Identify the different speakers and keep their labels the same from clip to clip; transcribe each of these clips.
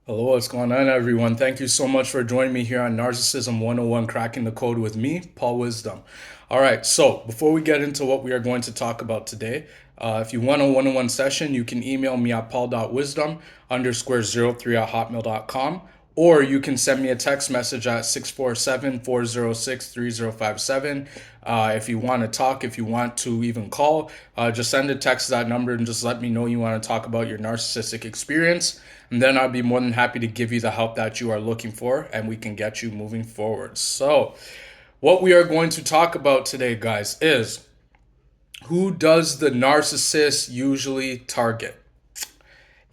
Speaker 1: Hello, what's going on, everyone? Thank you so much for joining me here on Narcissism 101 Cracking the Code with me, Paul Wisdom. All right, so before we get into what we are going to talk about today, if you want a one-on-one session, you can email me at paul.wisdom_03 at hotmail.com, or you can send me a text message at 647-406-3057. If you want to talk, if you want to even call, just send a text to that number and just let me know you want to talk about your narcissistic experience. And then I'll be more than happy to give you the help that you are looking for and we can get you moving forward. So, what we are going to talk about today, guys, is who does the narcissist usually target?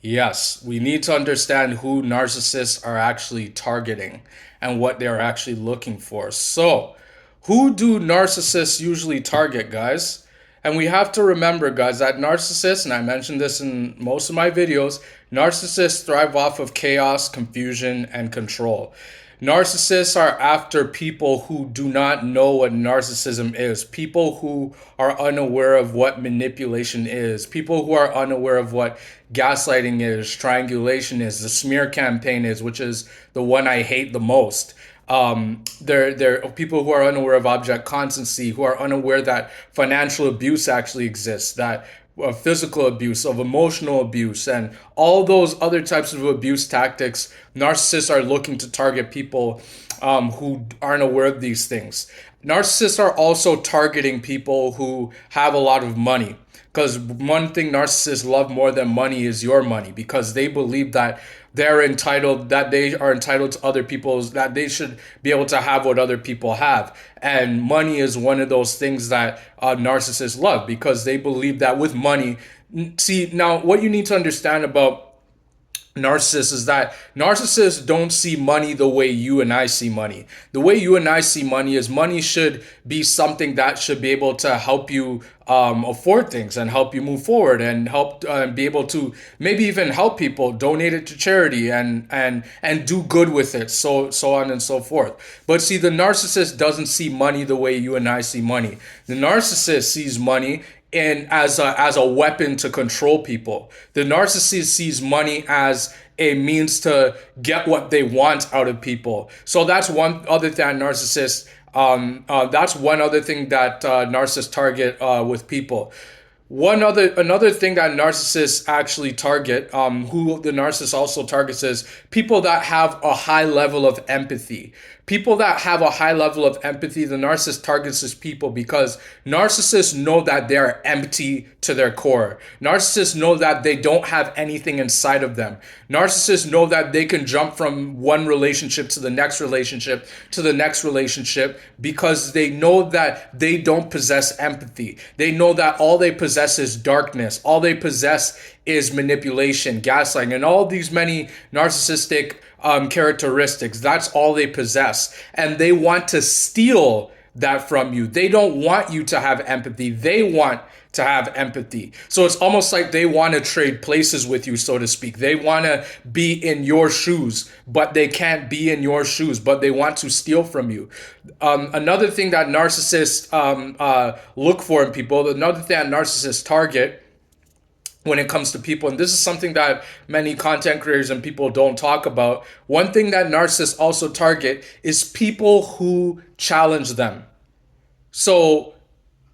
Speaker 1: Yes, we need to understand who narcissists are actually targeting and what they are actually looking for. So, who do narcissists usually target, guys? And we have to remember, guys, that narcissists, and I mentioned this in most of my videos, narcissists thrive off of chaos, confusion, and control. Narcissists are after people who do not know what narcissism is, people who are unaware of what manipulation is, people who are unaware of what gaslighting is, triangulation is, the smear campaign is, which is the one I hate the most. They're people who are unaware of object constancy, who are unaware that financial abuse actually exists, that of physical abuse, of emotional abuse, and all those other types of abuse tactics. Narcissists are looking to target people who aren't aware of these things. Narcissists are also targeting people who have a lot of money. Because one thing narcissists love more than money is your money, because they believe that they are entitled to other people's, that they should be able to have what other people have. And money is one of those things that narcissists love because they believe that with money, see, now what you need to understand about narcissists is that narcissists don't see money the way you and I see money. The way you and I see money is money should be something that should be able to help you afford things and help you move forward and help be able to maybe even help people, donate it to charity and do good with it, so on and so forth. But see, the narcissist doesn't see money the way you and I see money. The narcissist sees money and as a weapon to control people. The narcissist sees money as a means to get what they want out of people. So that's one other thing narcissists. That's one other thing that narcissists target with people. Another thing that narcissists actually target, who the narcissist also targets, is people that have a high level of empathy. People that have a high level of empathy, the narcissist targets these people because narcissists know that they are empty to their core. Narcissists know that they don't have anything inside of them. Narcissists know that they can jump from one relationship to the next relationship to the next relationship because they know that they don't possess empathy. They know that all they possess is darkness. All they possess is manipulation, gaslighting, and all these many narcissistic characteristics. That's all they possess. And they want to steal that from you. They don't want you to have empathy. They want to have empathy. So it's almost like they want to trade places with you, so to speak. They want to be in your shoes, but they can't be in your shoes, but they want to steal from you. Another thing that narcissists look for in people, another thing that narcissists target when it comes to people, and this is something that many content creators and people don't talk about. One thing that narcissists also target is people who challenge them. So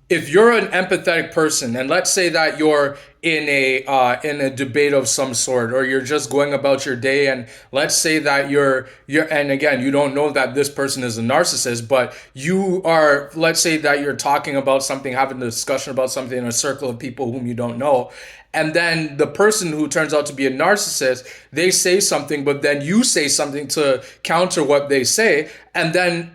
Speaker 1: if you're an empathetic person, and let's say that you're in a debate of some sort, or you're just going about your day, and let's say that you're and again, you don't know that this person is a narcissist, but let's say that you're talking about something, having a discussion about something in a circle of people whom you don't know, and then the person who turns out to be a narcissist, they say something, but then you say something to counter what they say, and then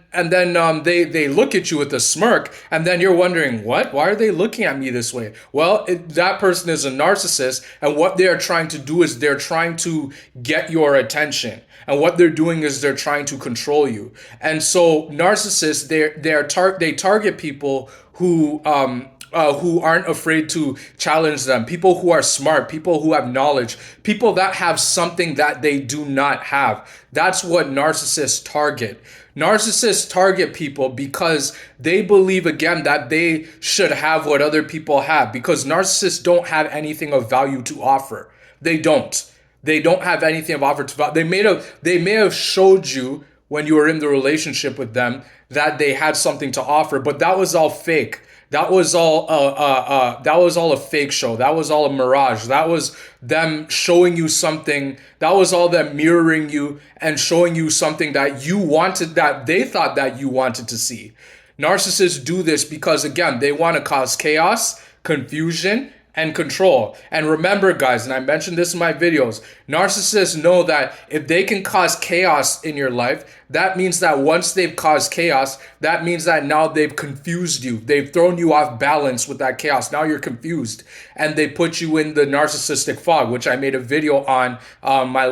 Speaker 1: they look at you with a smirk, and then you're wondering, what? Why are they looking at me this way? Well, that person is a narcissist, and what they are trying to do is they're trying to get your attention. And what they're doing is they're trying to control you. And so narcissists, they target people who aren't afraid to challenge them, people who are smart, people who have knowledge, people that have something that they do not have. That's what narcissists target. Narcissists target people because they believe, again, that they should have what other people have, because narcissists don't have anything of value to offer. They don't. They don't have anything of offer to. They may have showed you when you were in the relationship with them that they had something to offer, but that was all fake. That was all a fake show. That was all a mirage. That was them showing you something. That was all them mirroring you and showing you something that you wanted, that they thought that you wanted to see. Narcissists do this because, again, they want to cause chaos, confusion, and control. And remember, guys, and I mentioned this in my videos, narcissists know that if they can cause chaos in your life, that means that once they've caused chaos, that means that now they've confused you. They've thrown you off balance with that chaos. Now you're confused. And they put you in the narcissistic fog, which I made a video on,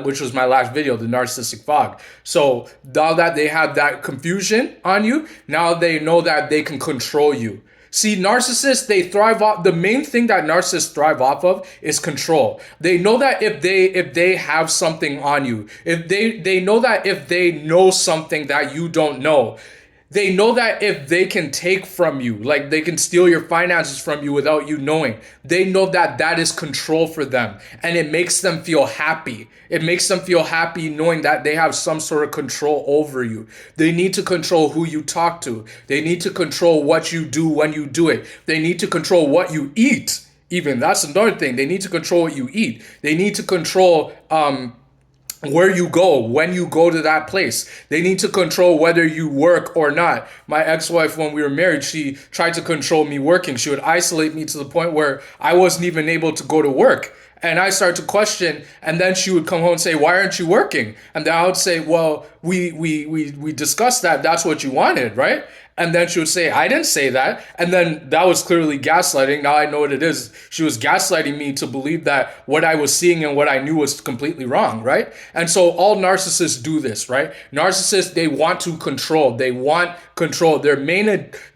Speaker 1: which was my last video, the narcissistic fog. So now that they have that confusion on you, now they know that they can control you. See, narcissists, they thrive off, the main thing that narcissists thrive off of is control. They know that if they have something on you, if they know that if they know something that you don't know, they know that if they can take from you, like they can steal your finances from you without you knowing, they know that that is control for them. And it makes them feel happy. It makes them feel happy knowing that they have some sort of control over you. They need to control who you talk to. They need to control what you do when you do it. They need to control what you eat. Even that's another thing. They need to control what you eat. They need to control, where you go, when you go to that place. They need to control whether you work or not. My ex-wife, when we were married, she tried to control me working. She would isolate me to the point where I wasn't even able to go to work. And I started to question, and then she would come home and say, "Why aren't you working?" And then I would say, "Well, we discussed that. That's what you wanted, right?" And then she would say, "I didn't say that." And then that was clearly gaslighting. Now I know what it is. She was gaslighting me to believe that what I was seeing and what I knew was completely wrong, right? And so all narcissists do this, right? Narcissists, they want to control. They want control. The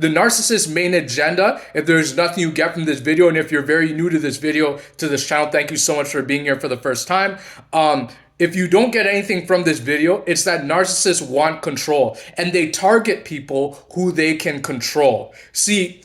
Speaker 1: narcissist's main agenda, if there's nothing you get from this video, and if you're very new to this video, to this channel, thank you so much for being here for the first time. If you don't get anything from this video, it's that narcissists want control and they target people who they can control. See,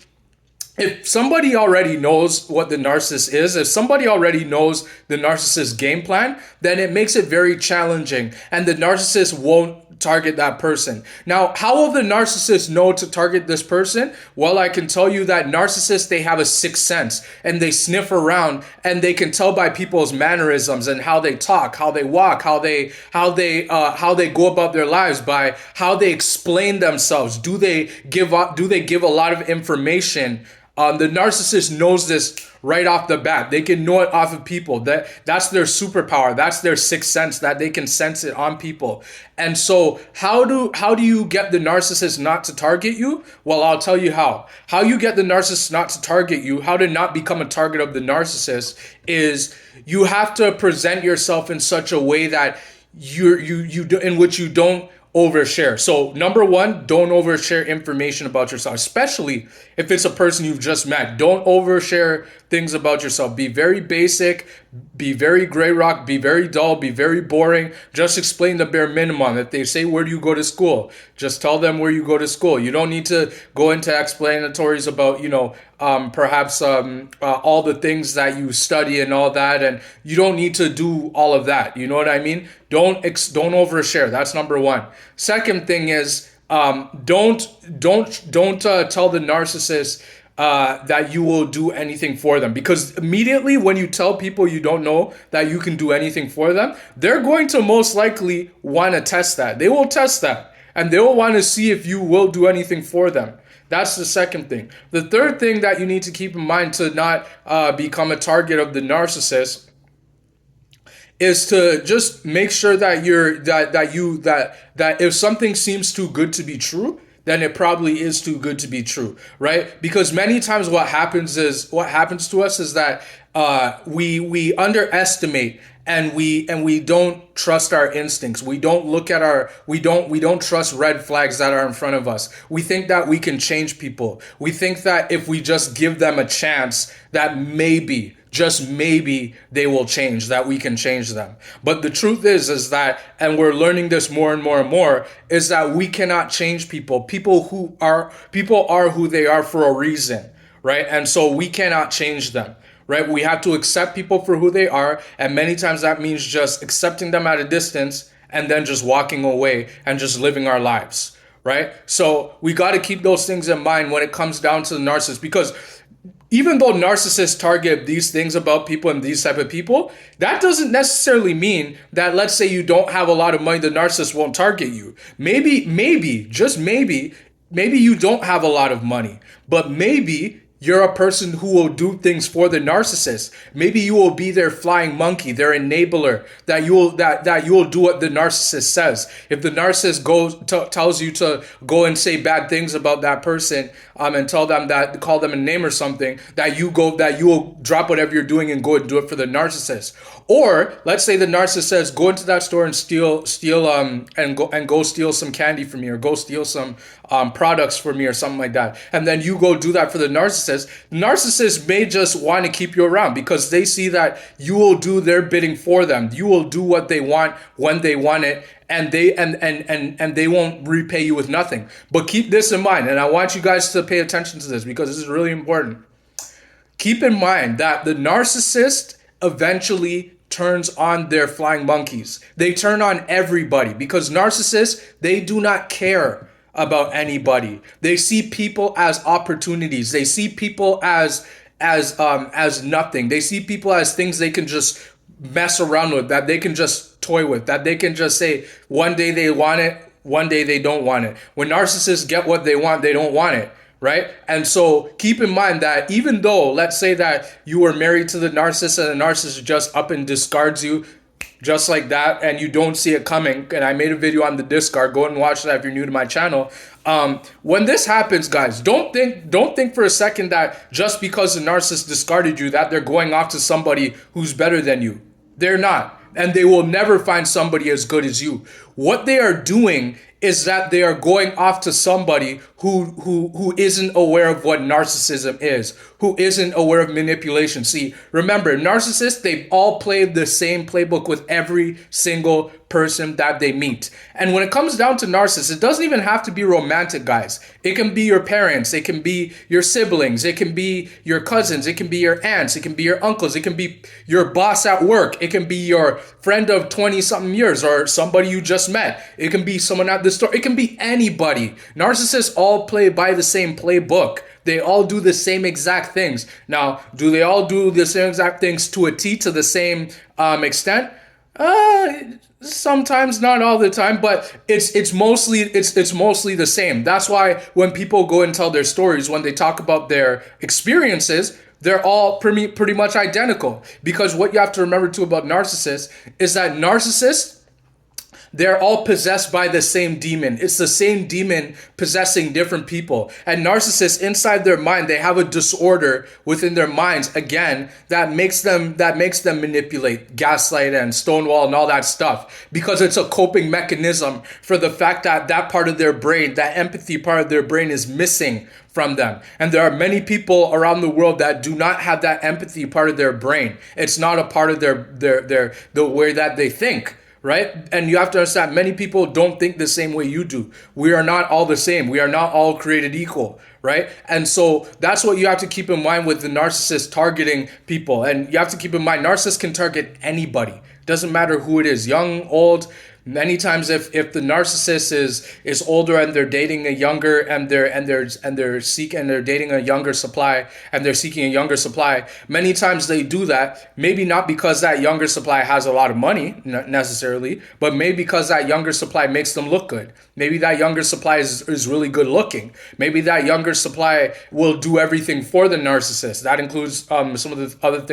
Speaker 1: if somebody already knows what the narcissist is, if somebody already knows the narcissist's game plan, then it makes it very challenging and the narcissist won't target that person. Now, how will the narcissist know to target this person? Well, I can tell you that narcissists, they have a sixth sense and they sniff around and they can tell by people's mannerisms and how they talk, how they walk, how they go about their lives, by how they explain themselves. Do they give a lot of information? The narcissist knows this right off the bat. They can know it off of people. That's their superpower. That's their sixth sense, that they can sense it on people. And so how do you get the narcissist not to target you? Well, I'll tell you how. How you get the narcissist not to target you, how to not become a target of the narcissist, is you have to present yourself in such a way that in which you don't overshare. So number one, don't overshare information about yourself, especially if it's a person you've just met. Don't overshare things about yourself. Be very basic, be very gray rock, be very dull, be very boring. Just explain the bare minimum. If they say, "Where do you go to school?" Just tell them where you go to school. You don't need to go into explanatories about, perhaps all the things that you study and all that. And you don't need to do all of that. You know what I mean? Don't overshare. That's number one. Second thing is, don't tell the narcissist that you will do anything for them, because immediately when you tell people you don't know that you can do anything for them, they're going to most likely want to test that. They will test that and they will want to see if you will do anything for them. That's the second thing. The third thing that you need to keep in mind to not become a target of the narcissist is to just make sure that that if something seems too good to be true, then it probably is too good to be true, right? Because many times what happens to us is that we underestimate and we don't trust our instincts. We don't we don't trust red flags that are in front of us. We think that we can change people. We think that if we just give them a chance, that maybe, just maybe, they will change, that we can change them. But the truth is that, and we're learning this more and more and more, is that we cannot change people. People are who they are for a reason, right? And so we cannot change them, right? We have to accept people for who they are, and many times that means just accepting them at a distance and then just walking away and just living our lives, right? So we got to keep those things in mind when it comes down to the narcissist, because even though narcissists target these things about people and these type of people, that doesn't necessarily mean that, let's say you don't have a lot of money, the narcissist won't target you. Maybe, just maybe you don't have a lot of money, but maybe you're a person who will do things for the narcissist. Maybe you will be their flying monkey, their enabler, that you will do what the narcissist says. If the narcissist tells you to go and say bad things about that person, and call them a name or something, that you will drop whatever you're doing and go and do it for the narcissist. Or let's say the narcissist says, go into that store and steal and go steal some candy from me, or go steal some products for me or something like that. And then you go do that for the narcissist. The narcissist may just want to keep you around because they see that you will do their bidding for them. You will do what they want when they want it, and they won't repay you with nothing. But keep this in mind, and I want you guys to pay attention to this because this is really important. Keep in mind that the narcissist eventually turns on their flying monkeys. They turn on everybody because narcissists, they do not care about anybody. They see people as opportunities. They see people as nothing. They see people as things they can just mess around with, that they can just toy with, that they can just say one day they want it, one day they don't want it. When narcissists get what they want, they don't want it, right? And so keep in mind that even though, let's say that you were married to the narcissist and the narcissist just up and discards you just like that, and you don't see it coming, and I made a video on the discard, go and watch that if you're new to my channel. When this happens, guys, don't think for a second that just because the narcissist discarded you that they're going off to somebody who's better than you. They're not, and they will never find somebody as good as you. What they are doing is that they are going off to somebody who isn't aware of what narcissism is, who isn't aware of manipulation. See, remember, narcissists, they've all played the same playbook with every single person that they meet. And when it comes down to narcissists, it doesn't even have to be romantic, guys. It can be your parents, it can be your siblings, it can be your cousins, it can be your aunts, it can be your uncles, it can be your boss at work, it can be your friend of 20-something years or somebody you just met. It can be someone at the store. It can be anybody. Narcissists all play by the same playbook. They all do the same exact things. Now, do they all do the same exact things to a T, to the same extent? Sometimes, not all the time, but it's mostly the same. That's why when people go and tell their stories, when they talk about their experiences, they're all pretty much identical. Because what you have to remember too about narcissists is that narcissists, they're all possessed by the same demon. It's the same demon possessing different people. And narcissists, inside their mind, they have a disorder within their minds, again, that makes them manipulate, gaslight, and stonewall and all that stuff. Because it's a coping mechanism for the fact that that part of their brain, that empathy part of their brain, is missing from them. And there are many people around the world that do not have that empathy part of their brain. It's not a part of the way that they think. Right? And you have to understand, many people don't think the same way you do. We are not all the same. We are not all created equal, right? And so that's what you have to keep in mind with the narcissist targeting people. And you have to keep in mind, narcissists can target anybody. Doesn't matter who it is, young, old. Many times, if the narcissist is older and they're dating a younger and they're dating a younger supply and they're seeking a younger supply, many times they do that. Maybe not because that younger supply has a lot of money necessarily, but maybe because that younger supply makes them look good. Maybe that younger supply is really good looking. Maybe that younger supply will do everything for the narcissist. That includes some of the other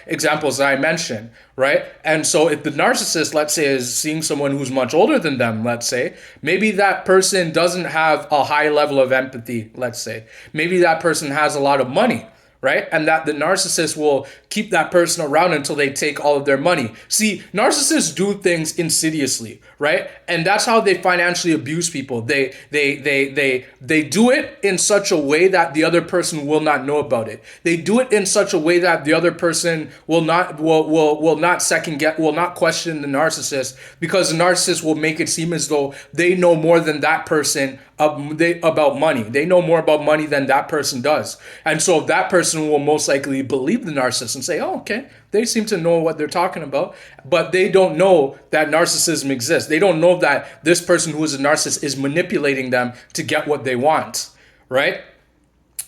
Speaker 1: examples that I mentioned, right? And so if the narcissist, let's say, is seeing someone who's much older than them, let's say, maybe that person doesn't have a high level of empathy, let's say. Maybe that person has a lot of money, right? And that the narcissist will keep that person around until they take all of their money. See, narcissists do things insidiously, right? And that's how they financially abuse people. They do it in such a way that the other person will not know about it. They do it in such a way that the other person will not question the narcissist, because the narcissist will make it seem as though they know more than that person about money. They know more about money than that person does. And so that person will most likely believe the narcissist and say, oh, okay, they seem to know what they're talking about. But they don't know that narcissism exists. They don't know that this person who is a narcissist is manipulating them to get what they want, right?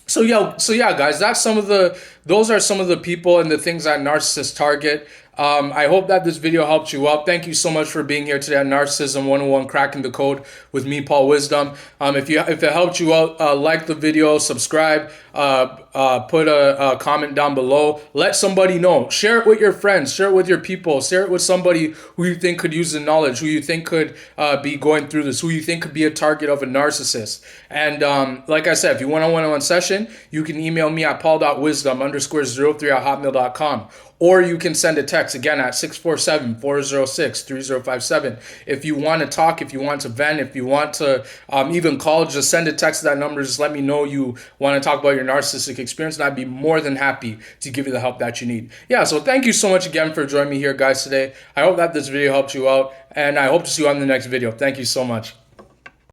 Speaker 1: So yeah, guys, those are some of the people and the things that narcissists target. I hope that this video helped you out. Thank you so much for being here today on Narcissism 101 Cracking the Code with me, Paul Wisdom. If it helped you out, like the video, subscribe, put a comment down below. Let somebody know. Share it with your friends. Share it with your people. Share it with somebody who you think could use the knowledge, who you think could be going through this, who you think could be a target of a narcissist. And like I said, if you want a one-on-one session, you can email me at paul.wisdom_03@hotmail.com. Or you can send a text again at 647-406-3057. If you want to talk, if you want to vent, if you want to even call, just send a text to that number. Just let me know you want to talk about your narcissistic experience, and I'd be more than happy to give you the help that you need. Yeah, so thank you so much again for joining me here, guys, today. I hope that this video helped you out, and I hope to see you on the next video. Thank you so much.